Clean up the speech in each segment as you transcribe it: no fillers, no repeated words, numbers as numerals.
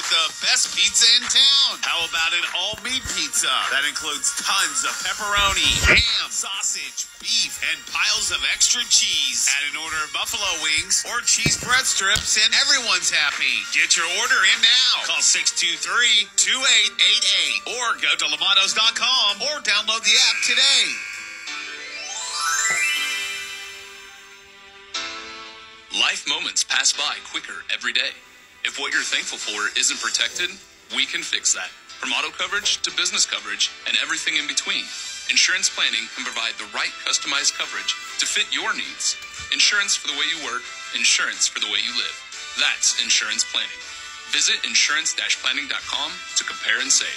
with the best pizza in town. How about an all-meat pizza that includes tons of pepperoni, ham, sausage, beef, and piles of extra cheese? Add an order of buffalo wings or cheese bread strips and everyone's happy. Get your order in now. Call 623-2888 or go to Lamados.com or download the app today. Life moments pass by quicker every day. If what you're thankful for isn't protected, we can fix that. From auto coverage to business coverage and everything in between, insurance planning can provide the right customized coverage to fit your needs. Insurance for the way you work, insurance for the way you live. That's insurance planning. Visit insurance-planning.com to compare and save.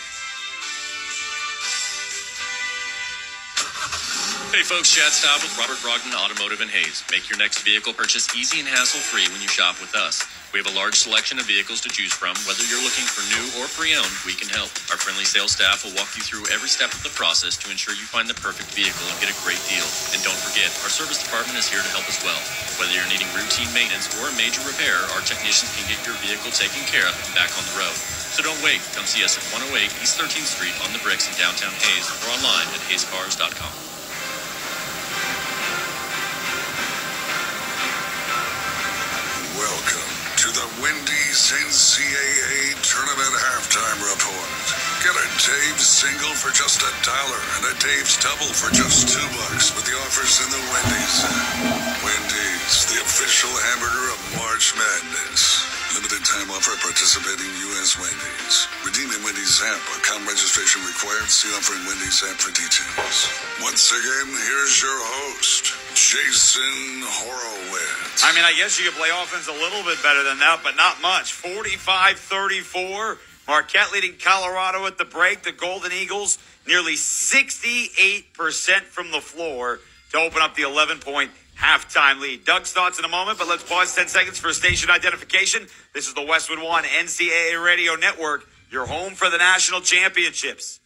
Hey folks, Chad Staub with Robert Brogdon Automotive in Hayes. Make your next vehicle purchase easy and hassle-free when you shop with us. We have a large selection of vehicles to choose from. Whether you're looking for new or pre-owned, we can help. Our friendly sales staff will walk you through every step of the process to ensure you find the perfect vehicle and get a great deal. And don't forget, our service department is here to help as well. Whether you're needing routine maintenance or a major repair, our technicians can get your vehicle taken care of and back on the road. So don't wait. Come see us at 108 East 13th Street on the Bricks in downtown Hayes or online at hayescars.com. Welcome to the Wendy's NCAA Tournament Halftime Report. Get a Dave's single for just $1 and a Dave's double for just $2 with the offers in the Wendy's app. Wendy's, the official hamburger of March Madness. Limited time offer at participating U.S. Wendy's. Redeem in Wendy's app. Account registration required. See offer in Wendy's app for details. Once again, here's your host, Jason Horowitz. I mean, I guess you could play offense a little bit better than that, but not much. 45-34. Marquette leading Colorado at the break. The Golden Eagles nearly 68% from the floor to open up the 11-point halftime lead. Doug's thoughts in a moment, but let's pause 10 seconds for station identification. This is the Westwood One NCAA Radio Network, your home for the national championships.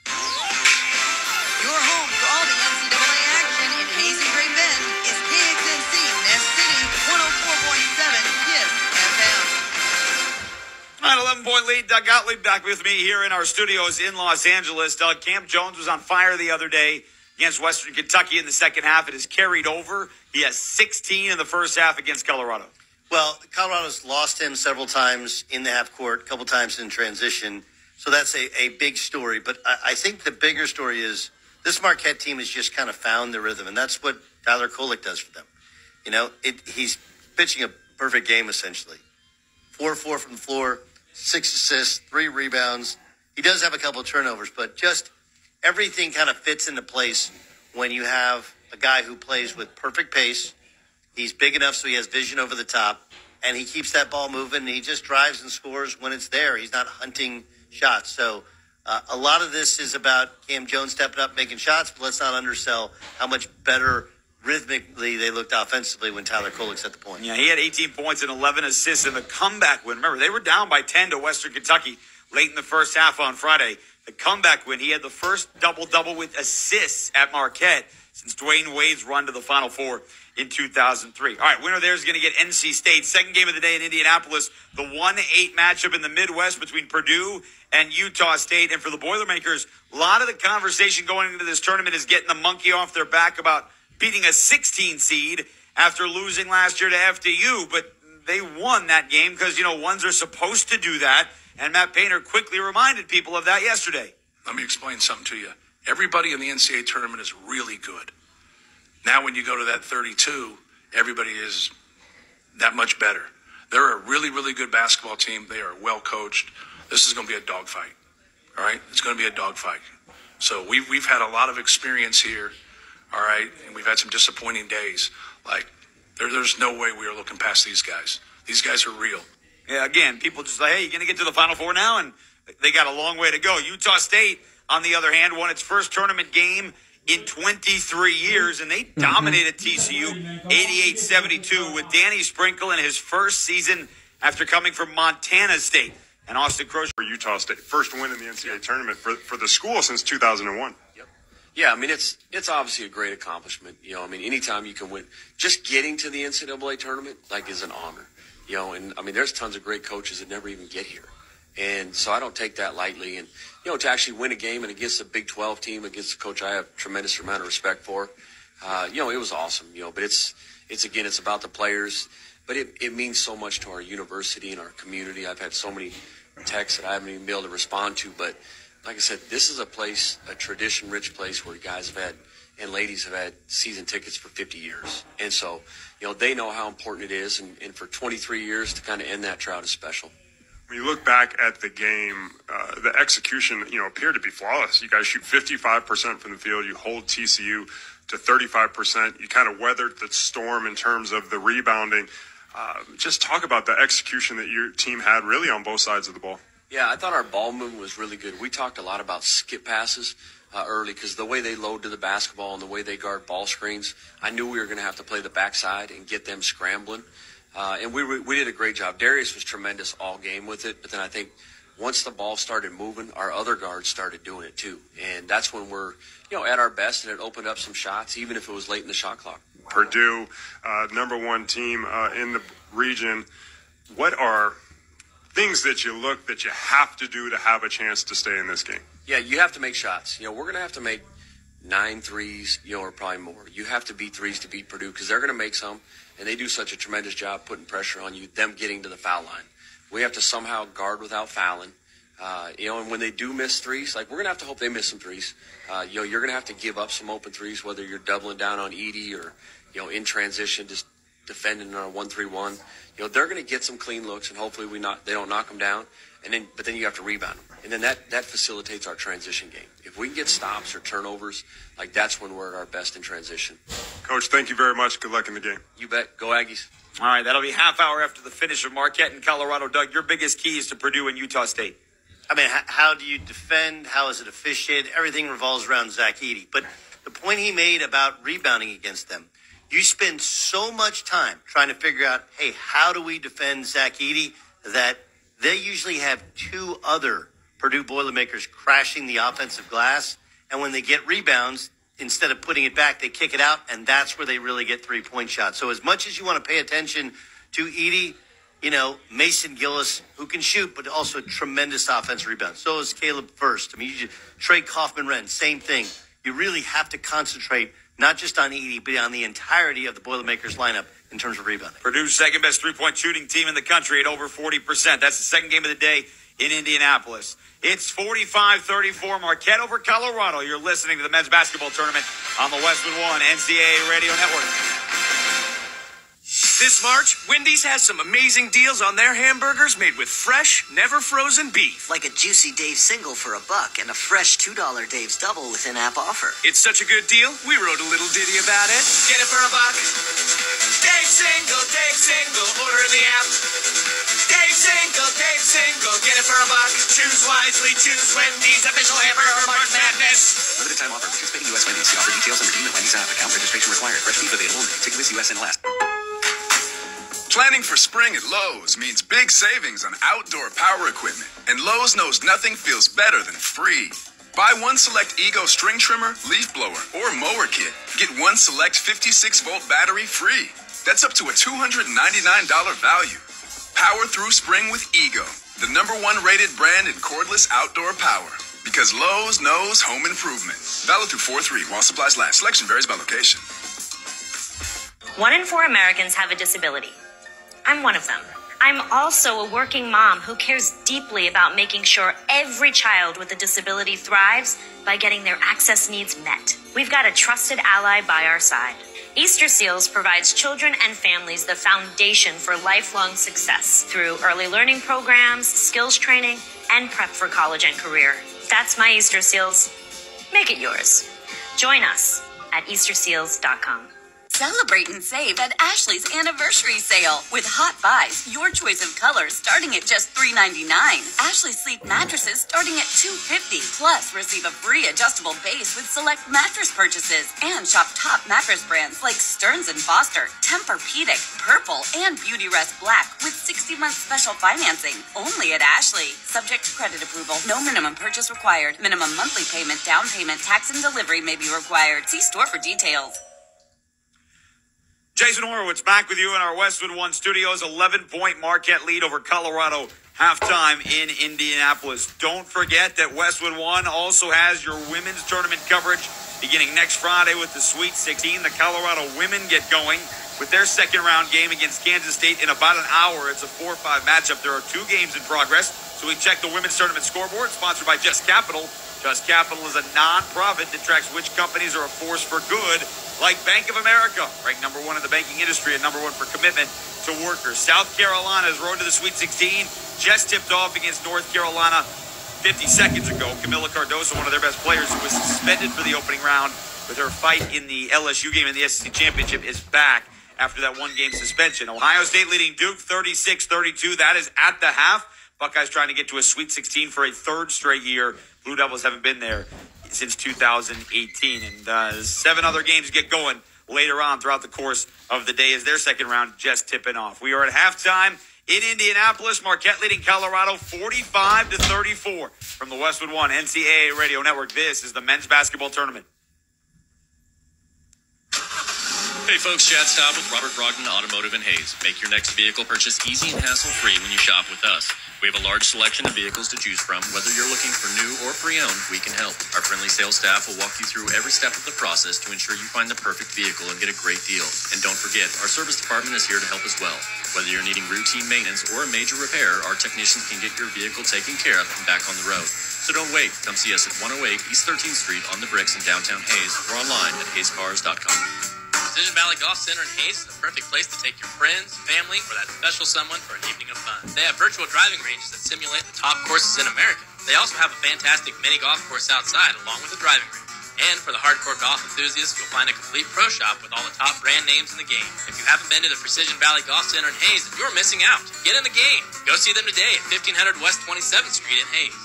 Your home for all the NCAA action in Hayes and Great Bend is KXNC Nest City 104.7 KISS FM. All right, 11-point lead. Doug Gottlieb back with me here in our studios in Los Angeles. Doug, Camp Jones was on fire the other day against Western Kentucky in the second half. It has carried over. He has 16 in the first half against Colorado. Well, Colorado's lost him several times in the half court, a couple times in transition. So that's a big story. But I think the bigger story is this Marquette team has just kind of found the rhythm, and that's what Tyler Kolek does for them. You know, he's pitching a perfect game, essentially. 4-4 from the floor, 6 assists, 3 rebounds. He does have a couple of turnovers, but just everything kind of fits into place when you have a guy who plays with perfect pace. He's big enough so he has vision over the top, and he keeps that ball moving, and he just drives and scores when it's there. He's not hunting shots. So a lot of this is about Cam Jones stepping up, making shots, but let's not undersell how much better rhythmically they looked offensively when Tyler Kolek's at the point. Yeah, he had 18 points and 11 assists in the comeback win. Remember, they were down by 10 to Western Kentucky late in the first half on Friday. The comeback win, he had the first double-double with assists at Marquette since Dwayne Wade's run to the Final Four in 2003. All right, winner there is going to get NC State. Second game of the day in Indianapolis, the 1-8 matchup in the Midwest between Purdue and Utah State. And for the Boilermakers, a lot of the conversation going into this tournament is getting the monkey off their back about beating a 16 seed after losing last year to FDU. But they won that game because, you know, ones are supposed to do that. And Matt Painter quickly reminded people of that yesterday. Let me explain something to you. Everybody in the NCAA tournament is really good. Now when you go to that 32, everybody is that much better. They're a really, really good basketball team. They are well coached. This is going to be a dogfight. All right? It's going to be a dogfight. So we've had a lot of experience here. All right? And we've had some disappointing days. Like, there's no way we are looking past these guys. These guys are real. Yeah, again, people just like, hey, you're going to get to the Final Four now? And they got a long way to go. Utah State, on the other hand, won its first tournament game in 23 years, and they dominated TCU 88-72 with Danny Sprinkle in his first season after coming from Montana State. And Austin Crozier for Utah State, first win in the NCAA tournament for the school since 2001. Yep. Yeah, I mean, it's obviously a great accomplishment. You know, I mean, anytime you can win, just getting to the NCAA tournament, like, is an honor. You know, and I mean, there's tons of great coaches that never even get here. And so I don't take that lightly. And, to actually win a game and against a Big 12 team, against a coach I have tremendous amount of respect for, it was awesome, but it's about the players, but it means so much to our university and our community. I've had so many texts that I haven't even been able to respond to, but like I said, this is a place, a tradition-rich place where guys have had and ladies have had season tickets for 50 years. And so, they know how important it is, and for 23 years to kind of end that drought is special. When you look back at the game, the execution, appeared to be flawless. You guys shoot 55% from the field. You hold TCU to 35%. You kind of weathered the storm in terms of the rebounding. Just talk about the execution that your team had really on both sides of the ball. Yeah, I thought our ball movement was really good. We talked a lot about skip passes early because the way they load to the basketball and the way they guard ball screens, I knew we were going to have to play the backside and get them scrambling. And we did a great job. Darius was tremendous all game with it, but then I think once the ball started moving, our other guards started doing it too. And that's when we're, at our best, and it opened up some shots, even if it was late in the shot clock. Purdue, number one team in the region. What are things that you have to do to have a chance to stay in this game? Yeah, you have to make shots. We're going to have to make 9 threes, or probably more. You have to beat threes to beat Purdue because they're going to make some, and they do such a tremendous job putting pressure on you, them getting to the foul line. We have to somehow guard without fouling. And when they do miss threes, we're going to have to hope they miss some threes. You're going to have to give up some open threes, whether you're doubling down on Edey or, in transition, just defending on a 1-3-1. They're going to get some clean looks, and hopefully they don't knock them down. But then you have to rebound them. And then that facilitates our transition game. If we can get stops or turnovers, that's when we're at our best in transition. Coach, thank you very much. Good luck in the game. You bet. Go Aggies. All right, that'll be half hour after the finish of Marquette and Colorado. Doug, your biggest keys to Purdue and Utah State? I mean, how do you defend? How is it officiated? Everything revolves around Zach Edey. But the point he made about rebounding against them, you spend so much time trying to figure out, hey, how do we defend Zach Edey, that they usually have 2 other Purdue Boilermakers crashing the offensive glass. And when they get rebounds, instead of putting it back, they kick it out, and that's where they really get 3-point shots. So as much as you want to pay attention to Edey, Mason Gillis, who can shoot, but also tremendous offensive rebounds. So is Caleb First. I mean, Trey Kaufman-Renn, same thing. You really have to concentrate not just on Edey, but on the entirety of the Boilermakers lineup in terms of rebounding. Purdue's second best 3-point shooting team in the country at over 40%. That's the second game of the day in Indianapolis. It's 45-34, Marquette over Colorado. You're listening to the men's basketball tournament on the Westwood One NCAA Radio Network. This March, Wendy's has some amazing deals on their hamburgers made with fresh, never frozen beef. Like a juicy Dave's single for $1 and a fresh $2 Dave's double with in-app offer. It's such a good deal, we wrote a little ditty about it. Get it for $1. Dave's single, order in the app. Dave's single, get it for $1. Choose wisely, choose Wendy's, official hamburger March Madness. Limited time offer. Participating U.S. Wendy's. See offer details and redeem at Wendy's app. Account registration required. Fresh beef available. Ticket with U.S. NLS. Planning for spring at Lowe's means big savings on outdoor power equipment, and Lowe's knows nothing feels better than free. Buy one select Ego string trimmer, leaf blower, or mower kit. Get one select 56-volt battery free. That's up to a $299 value. Power through spring with Ego, the #1 rated brand in cordless outdoor power. Because Lowe's knows home improvement. Valid through 4/3 while supplies last. Selection varies by location. 1 in 4 Americans have a disability. I'm one of them. I'm also a working mom who cares deeply about making sure every child with a disability thrives by getting their access needs met. We've got a trusted ally by our side. Easter Seals provides children and families the foundation for lifelong success through early learning programs, skills training, and prep for college and career. That's my Easter Seals. Make it yours. Join us at EasterSeals.com. Celebrate and save at Ashley's Anniversary Sale. With Hot Buys, your choice of colors starting at just $3.99. Ashley Sleep mattresses starting at $2.50. Plus, receive a free adjustable base with select mattress purchases. And shop top mattress brands like Stearns & Foster, Tempur-Pedic, Purple, and Beautyrest Black with 60-month special financing. Only at Ashley. Subject to credit approval. No minimum purchase required. Minimum monthly payment, down payment, tax, and delivery may be required. See store for details. Jason Horowitz back with you in our Westwood One studios. 11-point Marquette lead over Colorado halftime in Indianapolis. Don't forget that Westwood One also has your women's tournament coverage beginning next Friday with the Sweet 16. The Colorado women get going with their second round game against Kansas State in about an hour. It's a 4-5 matchup. There are 2 games in progress. So we check the women's tournament scoreboard, sponsored by Just Capital. Just Capital is a non-profit that tracks which companies are a force for good, like Bank of America, ranked number 1 in the banking industry and number 1 for commitment to workers. South Carolina's road to the Sweet 16 just tipped off against North Carolina 50 seconds ago. Camila Cardoso, one of their best players, who was suspended for the opening round with her fight in the LSU game in the SEC Championship, is back after that 1-game suspension. Ohio State leading Duke 36-32. That is at the half. Buckeyes trying to get to a Sweet 16 for a 3rd straight year. Blue Devils haven't been there since 2018. And 7 other games get going later on throughout the course of the day as their second round just tipping off. We are at halftime in Indianapolis. Marquette leading Colorado 45-34 from the Westwood One NCAA Radio Network. This is the men's basketball tournament. Hey folks, Chad Staub with Robert Brogdon Automotive in Hayes. Make your next vehicle purchase easy and hassle-free when you shop with us. We have a large selection of vehicles to choose from. Whether you're looking for new or pre-owned, we can help. Our friendly sales staff will walk you through every step of the process to ensure you find the perfect vehicle and get a great deal. And don't forget, our service department is here to help as well. Whether you're needing routine maintenance or a major repair, our technicians can get your vehicle taken care of and back on the road. So don't wait. Come see us at 108 East 13th Street on the Bricks in downtown Hayes or online at hayescars.com. Decision Valley Golf Center in Hayes is the perfect place to take your friends, family, or that special someone for an evening of fun. They have virtual driving ranges that simulate the top courses in America. They also have a fantastic mini golf course outside along with a driving range. And for the hardcore golf enthusiasts, you'll find a complete pro shop with all the top brand names in the game. If you haven't been to the Precision Valley Golf Center in Hayes, then you're missing out. Get in the game. Go see them today at 1500 West 27th Street in Hayes.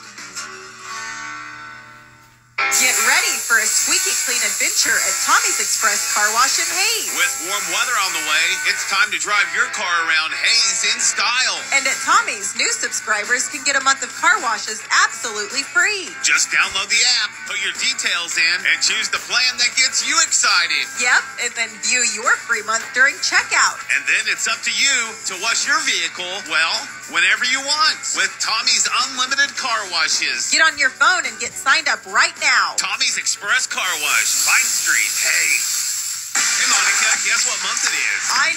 Get ready for a squeaky clean adventure at Tommy's Express Car Wash in Hayes. With warm weather on the way, it's time to drive your car around Hayes in style. And at Tommy's, new subscribers can get a month of car washes absolutely free. Just download the app, put your details in, and choose the plan that gets you excited. Yep, and then view your free month during checkout. And then it's up to you to wash your vehicle, well, whenever you want. With Tommy's unlimited car washes. Get on your phone and get signed up right now. Tommy's Express Car Wash, Vine Street, Hayes. Hey, Monica, guess what month it is? I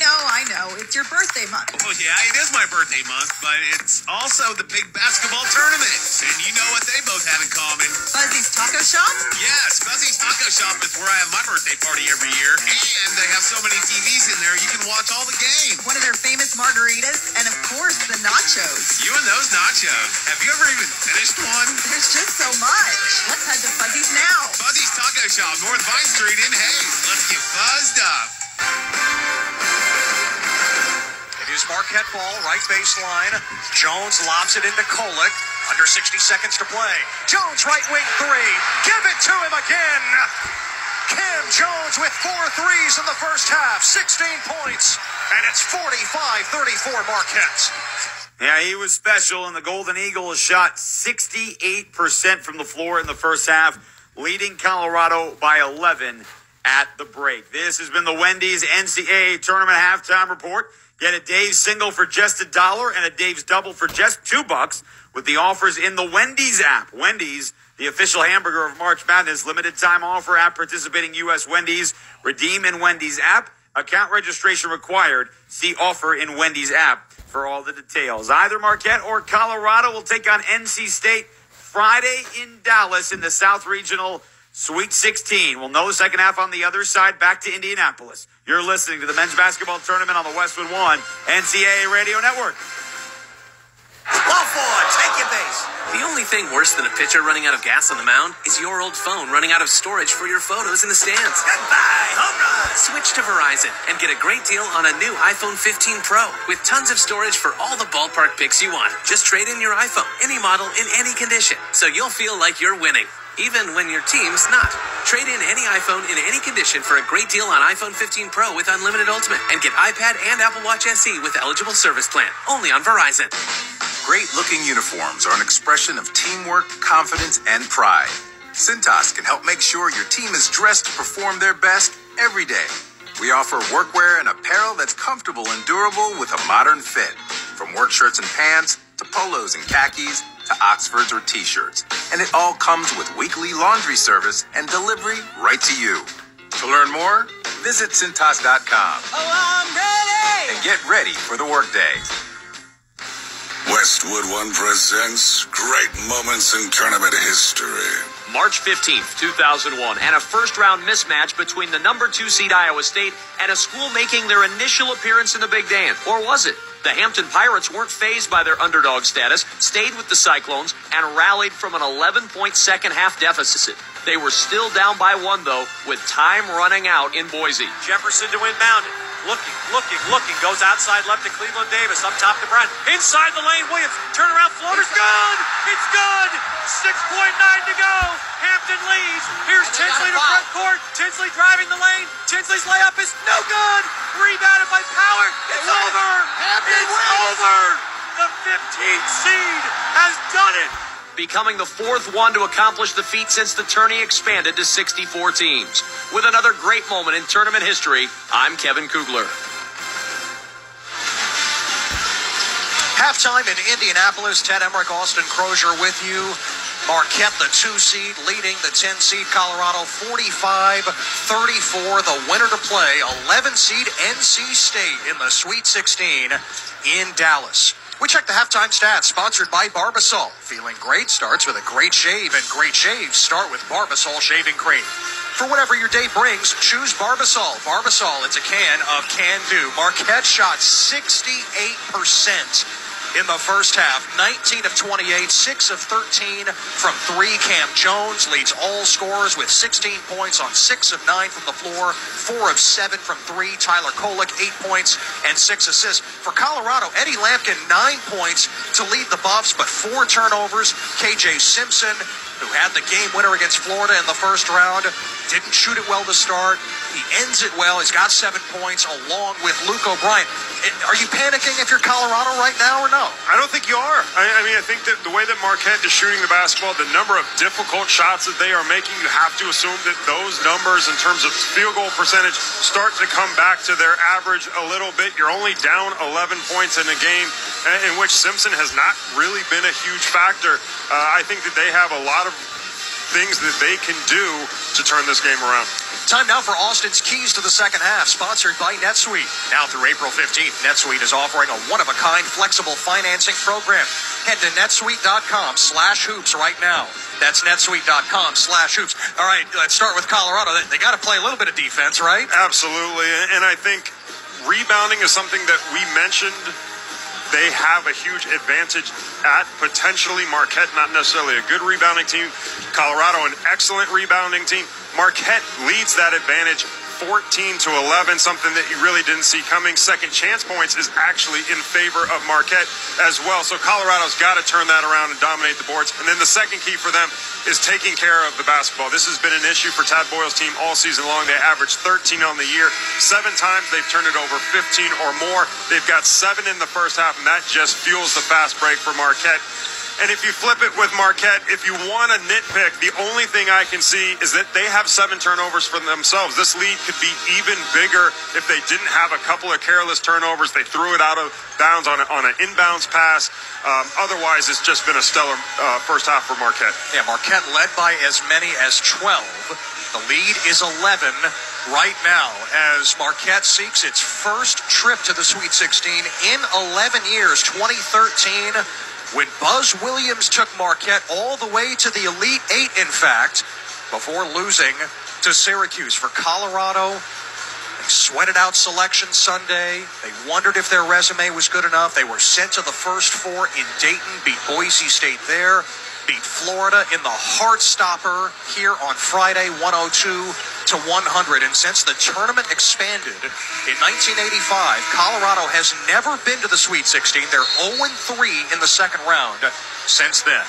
know. It's your birthday month. Well, yeah, it is my birthday month, but it's also the big basketball tournament. And you know what they both have in common? Fuzzy's Taco Shop? Yes, Fuzzy's Taco Shop is where I have my birthday party every year. And they have so many TVs in there, you can watch all the games. One of their famous margaritas, and of course, the nachos. You and those nachos. Have you ever even finished one? There's just so much. Let's head to Fuzzy's now. Fuzzy's Taco Shop, North Vine Street in Hayes. Let's get buzzed up. It is Marquette ball, right baseline. Jones lobs it into Kolek. Under 60 seconds to play. Jones, right wing three. Give it to him again. Cam Jones with 4 threes in the first half. 16 points. And it's 45-34 Marquette. Yeah, he was special, and the Golden Eagles shot 68% from the floor in the first half, leading Colorado by 11 at the break. This has been the Wendy's NCAA Tournament Halftime Report. Get a Dave's single for just $1 and a Dave's double for just $2 with the offers in the Wendy's app. Wendy's, the official hamburger of March Madness. Limited time offer at participating U.S. Wendy's. Redeem in Wendy's app. Account registration required. See offer in Wendy's app for all the details. Either Marquette or Colorado will take on NC State Friday in Dallas in the South Regional Sweet 16. We'll know the second half on the other side. Back to Indianapolis. You're listening to the men's basketball tournament on the Westwood One NCAA Radio Network. Ball forward, take your base. The only thing worse than a pitcher running out of gas on the mound is your old phone running out of storage for your photos in the stands. Goodbye, home run. Switch to Verizon and get a great deal on a new iPhone 15 Pro with tons of storage for all the ballpark pics you want. Just trade in your iPhone, any model, in any condition, so you'll feel like you're winning, even when your team's not. Trade in any iPhone in any condition for a great deal on iPhone 15 Pro with Unlimited Ultimate and get iPad and Apple Watch SE with eligible service plan. Only on Verizon. Great-looking uniforms are an expression of teamwork, confidence, and pride. Cintas can help make sure your team is dressed to perform their best every day. We offer workwear and apparel that's comfortable and durable with a modern fit. From work shirts and pants to polos and khakis, to Oxfords or t-shirts. And it all comes with weekly laundry service and delivery right to you. To learn more, visit Cintas.com. Oh, I'm ready! And get ready for the workday. Westwood One presents Great Moments in Tournament History. March 15th, 2001, and a first-round mismatch between the number 2 seed Iowa State and a school making their initial appearance in the Big Dance. Or was it? The Hampton Pirates weren't fazed by their underdog status, stayed with the Cyclones, and rallied from an 11-point second-half deficit. They were still down by 1, though, with time running out in Boise. Jefferson to inbound it. Looking. Goes outside left to Cleveland Davis. Up top to Brent. Inside the lane, Williams. Turnaround floater's good! It's good! 6.9 to go. Hampton leads. Here's Tinsley to front court. Tinsley driving the lane. Tinsley's layup is no good. Rebounded by Power. It's over. It's over. The 15th seed has done it. Becoming the 4th one to accomplish the feat since the tourney expanded to 64 teams. With another great moment in tournament history, I'm Kevin Kugler. Halftime in Indianapolis. Ted Emmerich, Austin Crozier with you. Marquette, the 2 seed, leading the 10 seed Colorado 45-34. The winner to play, 11 seed NC State in the Sweet 16 in Dallas. We check the halftime stats, sponsored by Barbasol. Feeling great starts with a great shave, and great shaves start with Barbasol shaving cream. For whatever your day brings, choose Barbasol. Barbasol, it's a can of can-do. Marquette shot 68% in the first half. 19 of 28, 6 of 13 from 3. Cam Jones leads all scorers with 16 points on 6 of 9 from the floor, 4 of 7 from 3. Tyler Kolek, 8 points and 6 assists. For Colorado, Eddie Lampkin, 9 points to lead the Buffs, but 4 turnovers. KJ Simpson, who had the game winner against Florida in the first round, didn't shoot it well to start. He ends it well. He's got 7 points along with Luke O'Brien. Are you panicking if you're Colorado right now or no? I don't think you are. I mean, I think that the way that Marquette is shooting the basketball, the number of difficult shots that they are making, you have to assume that those numbers in terms of field goal percentage start to come back to their average a little bit. You're only down 11 points in a game in which Simpson has not really been a huge factor. I think that they have a lot of things that they can do to turn this game around. Time now for Austin's Keys to the Second Half, sponsored by NetSuite. Now through April 15th, NetSuite is offering a one-of-a-kind flexible financing program. Head to netsuite.com/hoops right now. That's netsuite.com/hoops. All right, let's start with Colorado. They got to play a little bit of defense, right? Absolutely, and I think rebounding is something that we mentioned they have a huge advantage at. Potentially Marquette, not necessarily a good rebounding team. Colorado, an excellent rebounding team. Marquette leads that advantage 14-11, something that you really didn't see coming. Second chance points is actually in favor of Marquette as well. So Colorado's got to turn that around and dominate the boards. And then the second key for them is taking care of the basketball. This has been an issue for Tad Boyle's team all season long. They averaged 13 on the year. 7 times they've turned it over 15 or more. They've got 7 in the first half, and that just fuels the fast break for Marquette. And if you flip it with Marquette, if you want to nitpick, the only thing I can see is that they have 7 turnovers for themselves. This lead could be even bigger if they didn't have a couple of careless turnovers. They threw it out of bounds on an inbounds pass. Otherwise, it's just been a stellar first half for Marquette. Yeah, Marquette led by as many as 12. The lead is 11 right now as Marquette seeks its first trip to the Sweet 16 in 11 years, 2013. When Buzz Williams took Marquette all the way to the Elite Eight, in fact, before losing to Syracuse. For Colorado, they sweated out Selection Sunday. They wondered if their resume was good enough. They were sent to the first 4 in Dayton, beat Boise State there, beat Florida in the Heartstopper here on Friday, 102-100. And since the tournament expanded in 1985, Colorado has never been to the Sweet 16. They're 0-3 in the second round since then.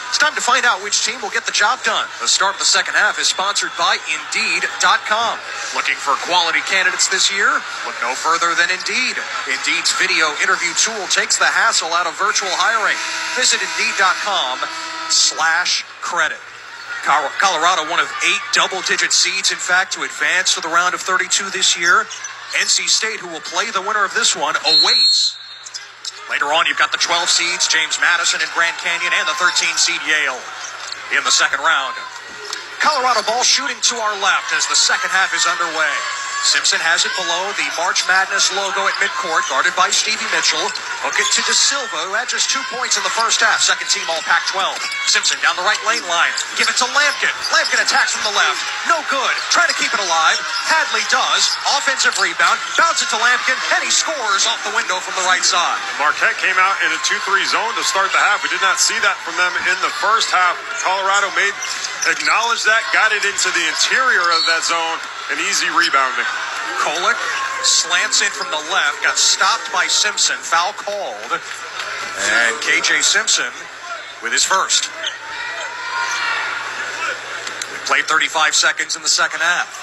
It's time to find out which team will get the job done. The start of the second half is sponsored by Indeed.com. Looking for quality candidates this year? Look no further than Indeed. Indeed's video interview tool takes the hassle out of virtual hiring. Visit Indeed.com/credit. Colorado, one of 8 double-digit seeds, in fact, to advance to the round of 32 this year. NC State, who will play the winner of this one, awaits Later on, you've got the 12 seeds, James Madison and Grand Canyon, and the 13 seed Yale in the second round. Colorado ball shooting to our left as the second half is underway. Simpson has it below the March Madness logo at midcourt, guarded by Stevie Mitchell. Hook it to De Silva, who had just 2 points in the first half. Second team all Pac-12. Simpson down the right lane line. Give it to Lampkin. Lampkin attacks from the left. No good. Trying to keep it alive. Hadley does. Offensive rebound. Bounce it to Lampkin, and he scores off the window from the right side. Marquette came out in a 2-3 zone to start the half. We did not see that from them in the first half. Colorado acknowledged that, got it into the interior of that zone, and easy rebounding. Kolek slants in from the left, got stopped by Simpson, foul called, and KJ Simpson with his first. We played 35 seconds in the second half.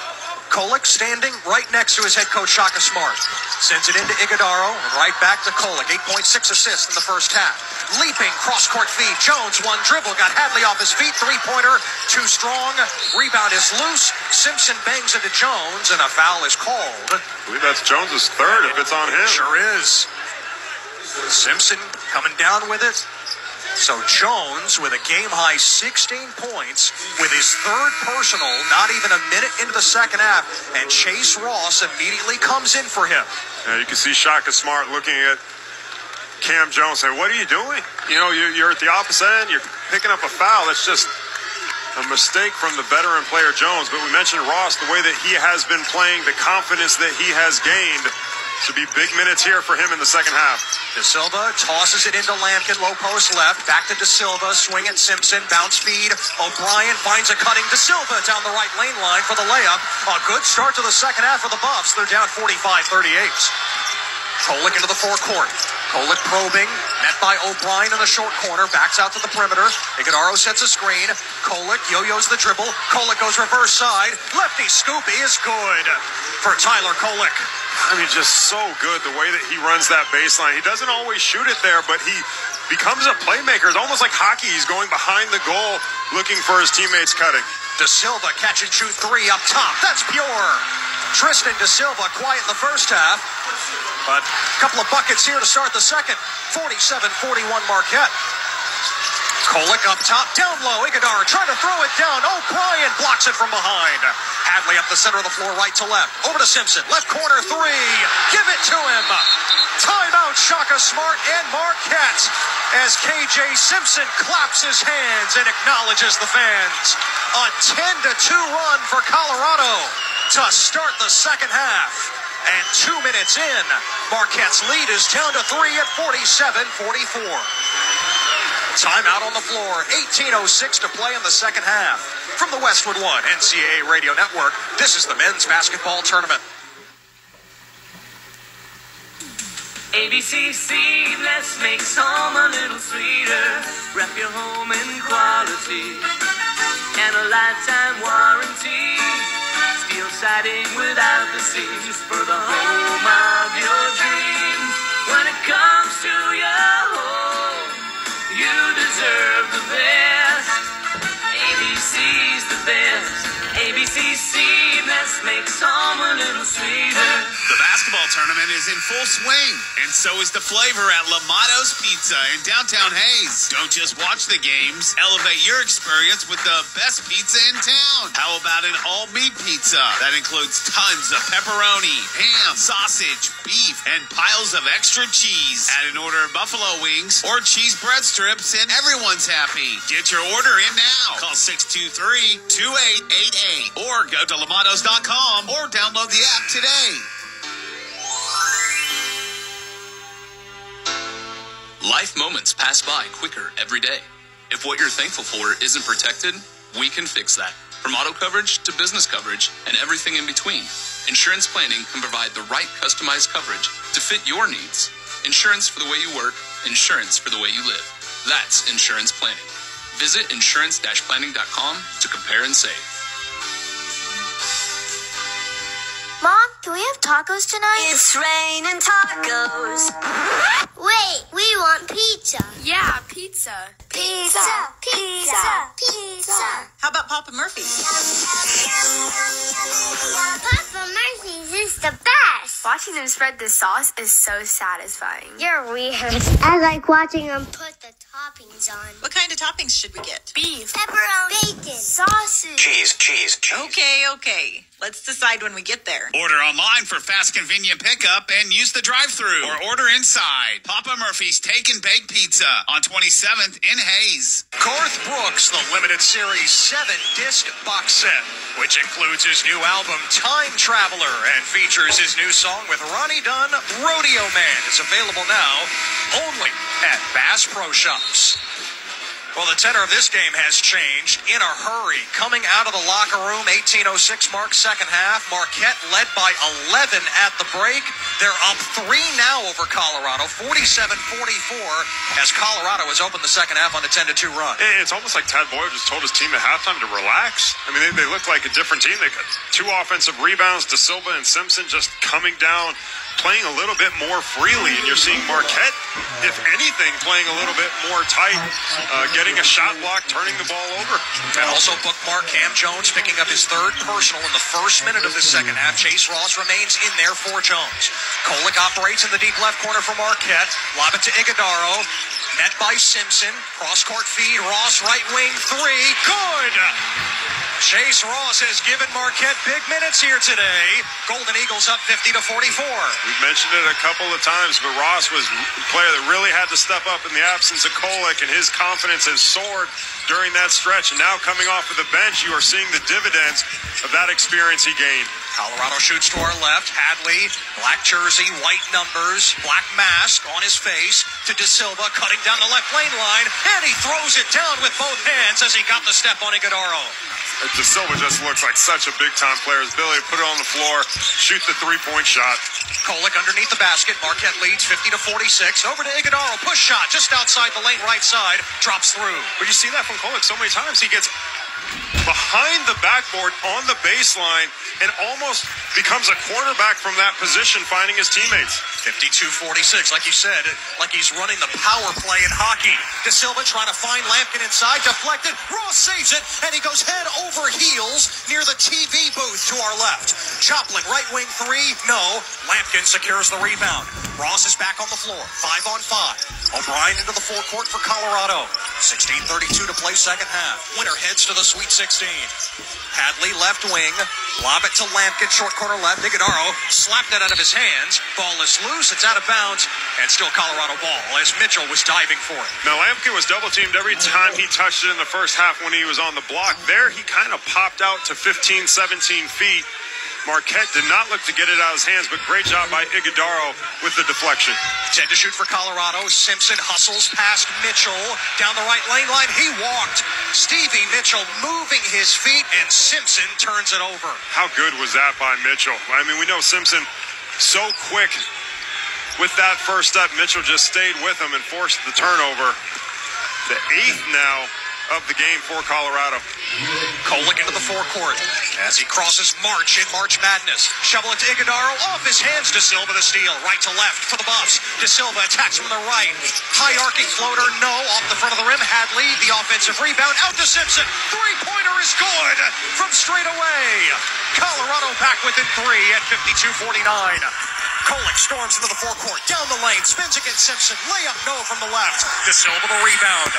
Kolek standing right next to his head coach, Shaka Smart. Sends it into Iguodaro and right back to Kolek. 8.6 assists in the first half. Leaping cross-court feed. Jones, one dribble, got Hadley off his feet. Three-pointer, too strong. Rebound is loose. Simpson bangs into Jones, and a foul is called. I believe that's Jones's third if it's on him. Sure is. Simpson coming down with it. So Jones with a game-high 16 points with his third personal, not even a minute into the second half, and Chase Ross immediately comes in for him. Yeah, you can see Shaka Smart looking at Cam Jones saying, what are you doing? You know, you're at the opposite end, you're picking up a foul. That's just a mistake from the veteran player Jones. But we mentioned Ross, the way that he has been playing, the confidence that he has gained. Should be big minutes here for him in the second half. De Silva tosses it into Lampkin, low post left. Back to De Silva, swing at Simpson, bounce feed. O'Brien finds a cutting De Silva down the right lane line for the layup. A good start to the second half for the Buffs. They're down 45-38. Kolek into the forecourt. Kolek probing, met by O'Brien in the short corner, backs out to the perimeter. Iguodaro sets a screen. Kolek yo-yos the dribble. Kolek goes reverse side. Lefty scoopy is good for Tyler Kolek. I mean, just so good the way that he runs that baseline. He doesn't always shoot it there, but he becomes a playmaker. It's almost like hockey. He's going behind the goal, looking for his teammates cutting. De Silva catch and shoot three up top. That's pure. Tristan De Silva quiet in the first half, but a couple of buckets here to start the second. 47-41 Marquette. Kolek up top, down low. Iguodaro trying to throw it down. O'Brien blocks it from behind. Hadley up the center of the floor, right to left. Over to Simpson, left corner three. Give it to him. Timeout, Shaka Smart and Marquette as KJ Simpson claps his hands and acknowledges the fans. A 10-2 run for Colorado to start the second half. And 2 minutes in, Marquette's lead is down to 3 at 47-44. Timeout on the floor. 18:06 to play in the second half. From the Westwood One NCAA Radio Network, this is the men's basketball tournament. ABC Seamless makes home a little sweeter. Wrap your home in quality and a lifetime warranty. Steel siding without the seams for the home of your dreams. When it comes to your home, you deserve the best. ABC's the best. ABC Seamless makes home a little sweeter. The basketball tournament is in full swing, and so is the flavor at Lamato's Pizza in downtown Hayes. Don't just watch the games, elevate your experience with the best pizza in town. How about an all-meat pizza that includes tons of pepperoni, ham, sausage, beef, and piles of extra cheese? Add an order of buffalo wings or cheese bread strips, and everyone's happy. Get your order in now. Call 623-2888 or go to lamatos.com or download the app today. Life moments pass by quicker every day. If what you're thankful for isn't protected, we can fix that. From auto coverage to business coverage and everything in between, insurance planning can provide the right customized coverage to fit your needs. Insurance for the way you work, insurance for the way you live. That's insurance planning. Visit insurance-planning.com to compare and save. Mom, can we have tacos tonight? It's raining tacos. Wait, we want pizza. Yeah, pizza. Pizza, pizza, pizza. How about Papa Murphy's? Papa Murphy's is the best. Watching them spread the sauce is so satisfying. You're weird. I like watching them put the toppings on. What kind of toppings should we get? Beef, pepperoni, bacon, sausage. Cheese. Okay. Let's decide when we get there. Order online for fast, convenient pickup and use the drive-thru or order inside. Papa Murphy's Take and Bake Pizza on 27th in Hayes. Garth Brooks, the limited series 7-disc box set, which includes his new album Time Traveler and features his new song with Ronnie Dunn, Rodeo Man, is available now only at Bass Pro Shops. Well, the tenor of this game has changed in a hurry. Coming out of the locker room, 18:06 mark, second half. Marquette led by 11 at the break. They're up 3 now over Colorado, 47-44, as Colorado has opened the second half on a 10-2 run. It's almost like Tad Boyle just told his team at halftime to relax. I mean, they look like a different team. They got 2 offensive rebounds, De Silva and Simpson just coming down, playing a little bit more freely, and you're seeing Marquette, if anything, playing a little bit more tight, getting a shot block, turning the ball over. And also bookmark Cam Jones picking up his 3rd personal in the first minute of the second half. Chase Ross remains in there for Jones. Kolick operates in the deep left corner for Marquette. Lob it to Iguodaro. Met by Simpson. Cross-court feed. Ross, right wing, 3. Good! Chase Ross has given Marquette big minutes here today. Golden Eagles up 50-44. We've mentioned it a couple of times, but Ross was a player that really had to step up in the absence of Kolick, and his confidence has soared during that stretch. And now coming off of the bench, you are seeing the dividends of that experience he gained. Colorado shoots to our left. Hadley, black jersey, white numbers, black mask on his face to De Silva, cutting down the left lane line, and he throws it down with both hands as he got the step on Iguodaro. De Silva just looks like such a big-time player. His ability to put it on the floor, shoot the 3-point shot. Kolick underneath the basket. Marquette leads 50-46. Over to Iguodaro. Push shot just outside the lane right side. Drops through. But you see that from Kolick so many times. He gets behind the backboard on the baseline and almost becomes a quarterback from that position, finding his teammates. 52-46, like you said, like he's running the power play in hockey. De Silva trying to find Lampkin inside, deflected. Ross saves it, and he goes head over heels near the TV booth to our left. Joplin, right wing 3, no. Lampkin secures the rebound. Ross is back on the floor, 5-on-5. O'Brien into the forecourt for Colorado. 16:32 to play second half. Winner heads to the Sweet 16. Hadley, left wing. Lob it to Lampkin, short corner left. Iguodaro slapped it out of his hands. Ball is loose. It's out of bounds. And still Colorado ball as Mitchell was diving for it. Now, Lampkin was double-teamed every time he touched it in the first half when he was on the block. There, he kind of popped out to 15, 17 feet. Marquette did not look to get it out of his hands, but great job by Iguodaro with the deflection. 10 to shoot for Colorado. Simpson hustles past Mitchell. Down the right lane line, he walked. Stevie Mitchell moving his feet, and Simpson turns it over. How good was that by Mitchell? I mean, we know Simpson so quick with that first step. Mitchell just stayed with him and forced the turnover. The 8th now of the game for Colorado. Kolick into the forecourt as he crosses March in March Madness. Shovel it to Iguodaro, off his hands. De Silva the steal, right to left for the Buffs. De Silva attacks from the right. High arcing floater, no, off the front of the rim. Hadley, the offensive rebound, out to Simpson. 3-pointer is good from straight away. Colorado back within 3 at 52-49. Kolick storms into the forecourt, down the lane, spins against Simpson. Layup no from the left. De Silva the rebound.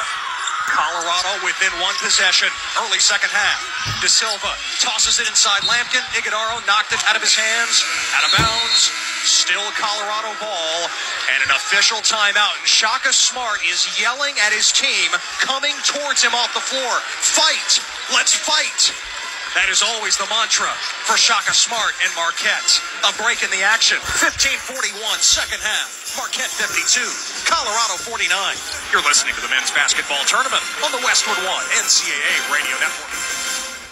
Colorado within 1 possession. Early second half. De Silva tosses it inside Lampkin. Iguodaro knocked it out of his hands. Out of bounds. Still Colorado ball. And an official timeout. And Shaka Smart is yelling at his team, coming towards him off the floor. Fight! Let's fight! That is always the mantra for Shaka Smart and Marquette. A break in the action. 15-41, second half. Marquette 52, Colorado 49. You're listening to the men's basketball tournament on the Westwood One NCAA Radio Network.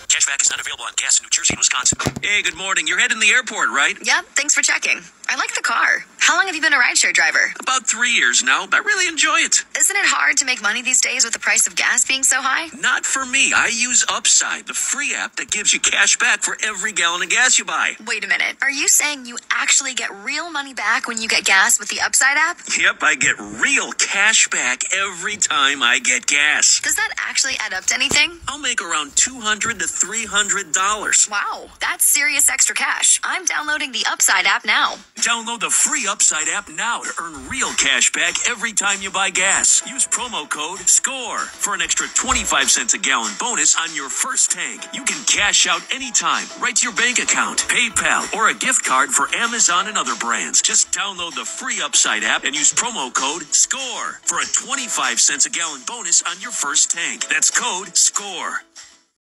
Cashback is not available on gas in New Jersey and Wisconsin. Hey, good morning. You're heading to the airport, right? Yep, thanks for checking. I like the car. How long have you been a rideshare driver? About 3 years now. I really enjoy it. Isn't it hard to make money these days with the price of gas being so high? Not for me. I use Upside, the free app that gives you cash back for every gallon of gas you buy. Wait a minute. Are you saying you actually get real money back when you get gas with the Upside app? Yep, I get real cash back every time I get gas. Does that actually add up to anything? I'll make around $200 to $300. Wow, that's serious extra cash. I'm downloading the Upside app now. Download the free Upside app now to earn real cash back every time you buy gas. Use promo code SCORE for an extra 25 cents a gallon bonus on your first tank. You can cash out anytime, right to your bank account, PayPal, or a gift card for Amazon and other brands. Just download the free Upside app and use promo code SCORE for a 25 cents a gallon bonus on your first tank. That's code SCORE.